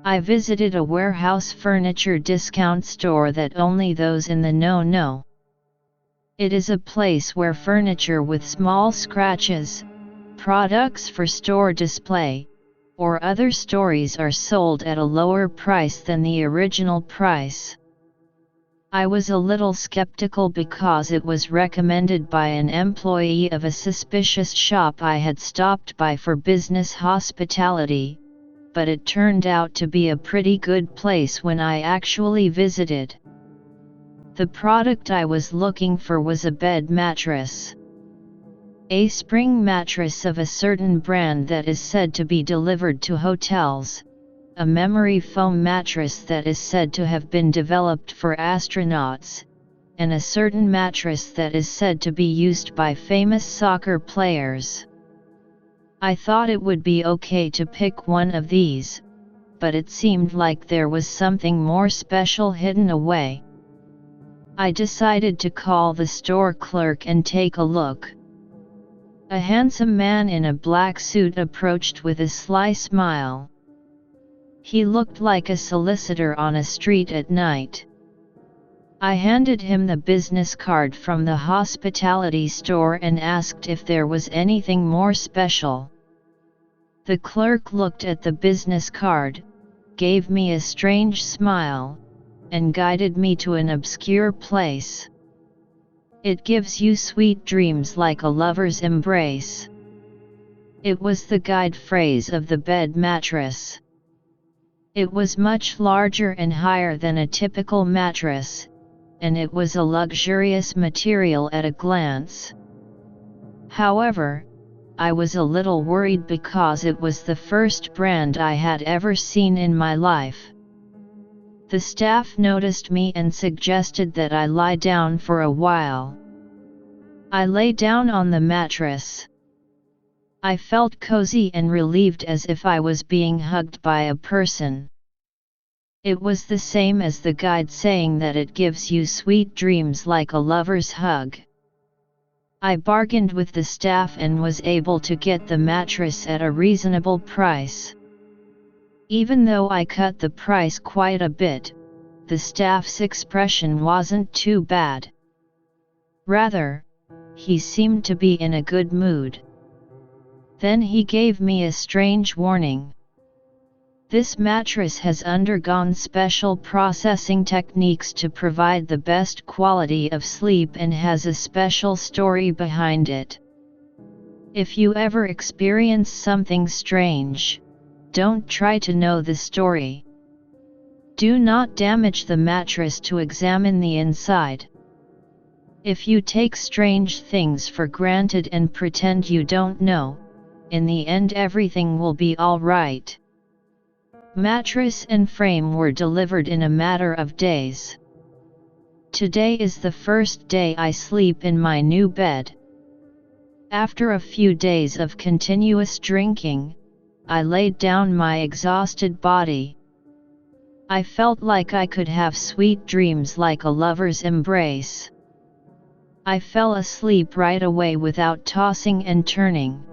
I visited a warehouse furniture discount store that only those in the know know. It is a place where furniture with small scratches, products for store display, or other stories are sold at a lower price than the original price. I was a little skeptical because it was recommended by an employee of a suspicious shop I had stopped by for business hospitality, but it turned out to be a pretty good place when I actually visited. The product I was looking for was a bed mattress. A spring mattress of a certain brand that is said to be delivered to hotels, a memory foam mattress that is said to have been developed for astronauts, and a certain mattress that is said to be used by famous soccer players. I thought it would be okay to pick one of these, but it seemed like there was something more special hidden away. I decided to call the store clerk and take a look. A handsome man in a black suit approached with a sly smile. He looked like a solicitor on a street at night. I handed him the business card from the hospitality store and asked if there was anything more special. The clerk looked at the business card, gave me a strange smile, and guided me to an obscure place. It gives you sweet dreams like a lover's embrace. It was the guide phrase of the bed mattress. It was much larger and higher than a typical mattress, and it was a luxurious material at a glance. However, I was a little worried because it was the first brand I had ever seen in my life. The staff noticed me and suggested that I lie down for a while. I lay down on the mattress. I felt cozy and relieved as if I was being hugged by a person. It was the same as the guide saying that it gives you sweet dreams like a lover's hug. I bargained with the staff and was able to get the mattress at a reasonable price. Even though I cut the price quite a bit, the staff's expression wasn't too bad. Rather, he seemed to be in a good mood. Then he gave me a strange warning. This mattress has undergone special processing techniques to provide the best quality of sleep and has a special story behind it. If you ever experience something strange, don't try to know the story. Do not damage the mattress to examine the inside. If you take strange things for granted and pretend you don't know, in the end everything will be all right. Mattress and frame were delivered in a matter of days. Today is the first day I sleep in my new bed. After a few days of continuous drinking, I laid down my exhausted body. I felt like I could have sweet dreams like a lover's embrace. I fell asleep right away without tossing and turning.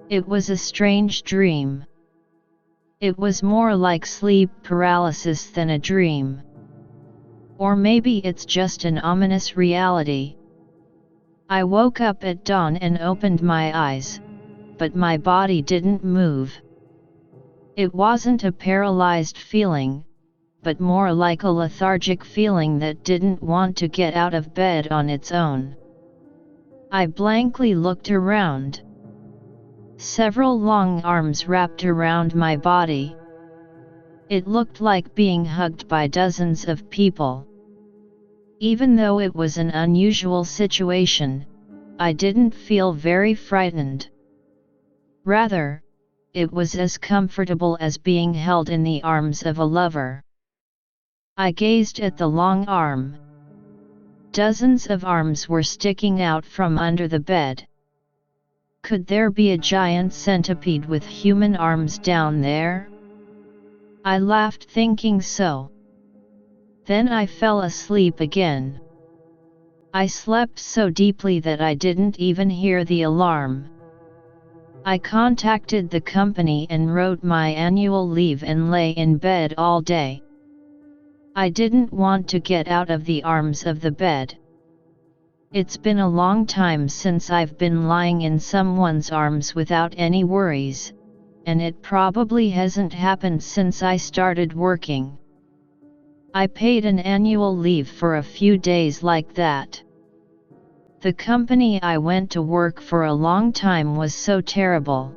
It was a strange dream. It was more like sleep paralysis than a dream. Or maybe it's just an ominous reality. I woke up at dawn and opened my eyes, but my body didn't move. It wasn't a paralyzed feeling, but more like a lethargic feeling that didn't want to get out of bed on its own. I blankly looked around. Several long arms wrapped around my body. It looked like being hugged by dozens of people. Even though it was an unusual situation, I didn't feel very frightened. Rather, it was as comfortable as being held in the arms of a lover. I gazed at the long arm. Dozens of arms were sticking out from under the bed. Could there be a giant centipede with human arms down there? I laughed thinking so. Then I fell asleep again. I slept so deeply that I didn't even hear the alarm. I contacted the company and wrote my annual leave and lay in bed all day. I didn't want to get out of the arms of the bed. It's been a long time since I've been lying in someone's arms without any worries, and it probably hasn't happened since I started working. I paid an annual leave for a few days like that. The company I went to work for a long time was so terrible.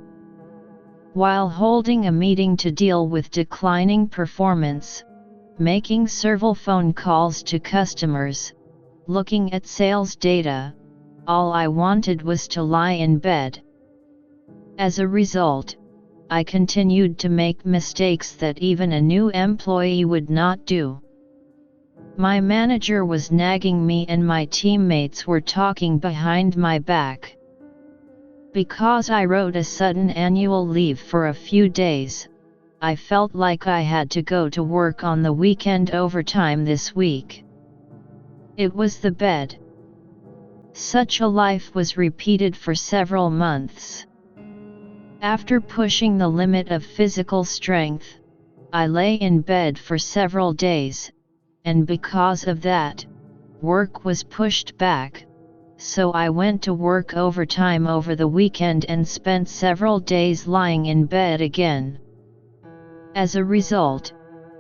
While holding a meeting to deal with declining performance, making several phone calls to customers, looking at sales data, all I wanted was to lie in bed. As a result, I continued to make mistakes that even a new employee would not do. My manager was nagging me and my teammates were talking behind my back. Because I wrote a sudden annual leave for a few days, I felt like I had to go to work on the weekend overtime this week. It was the bed. Such a life was repeated for several months. After pushing the limit of physical strength, I lay in bed for several days, and because of that, work was pushed back, so I went to work overtime over the weekend and spent several days lying in bed again. As a result,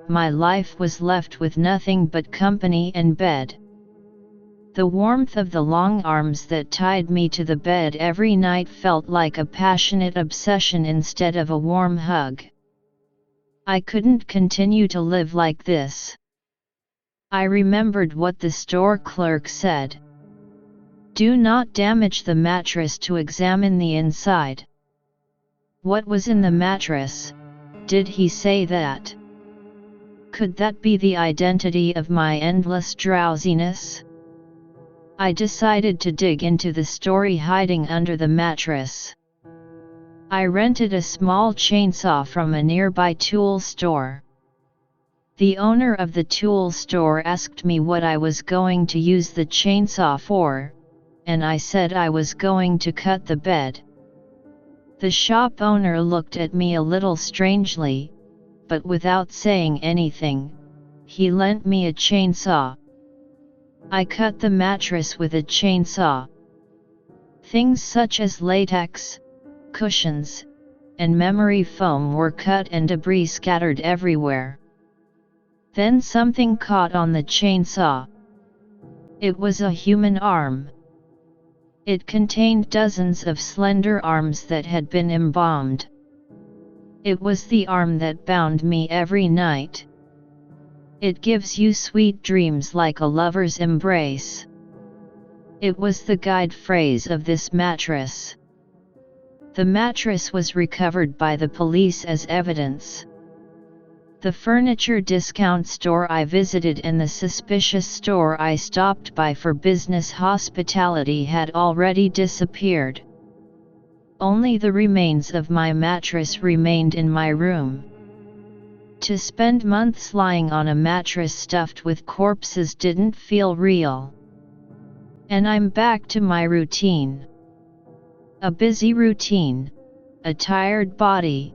my life was left with nothing but company and bed. The warmth of the long arms that tied me to the bed every night felt like a passionate obsession instead of a warm hug. I couldn't continue to live like this. I remembered what the store clerk said. Do not damage the mattress to examine the inside. What was in the mattress? Did he say that? Could that be the identity of my endless drowsiness? I decided to dig into the story hiding under the mattress. I rented a small chainsaw from a nearby tool store. The owner of the tool store asked me what I was going to use the chainsaw for, and I said I was going to cut the bed. The shop owner looked at me a little strangely, but without saying anything, he lent me a chainsaw. I cut the mattress with a chainsaw. Things such as latex, cushions, and memory foam were cut and debris scattered everywhere. Then something caught on the chainsaw. It was a human arm. It contained dozens of slender arms that had been embalmed. It was the arm that bound me every night. It gives you sweet dreams like a lover's embrace. It was the guide phrase of this mattress. The mattress was recovered by the police as evidence. The furniture discount store I visited and the suspicious store I stopped by for business hospitality had already disappeared. Only the remains of my mattress remained in my room. To spend months lying on a mattress stuffed with corpses didn't feel real. And I'm back to my routine. A busy routine, a tired body,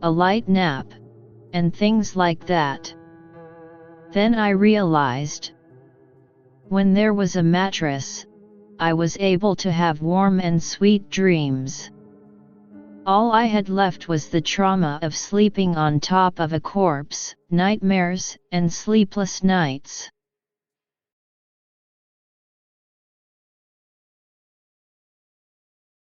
a light nap, and things like that. Then I realized, when there was a mattress, I was able to have warm and sweet dreams. All I had left was the trauma of sleeping on top of a corpse, nightmares, and sleepless nights.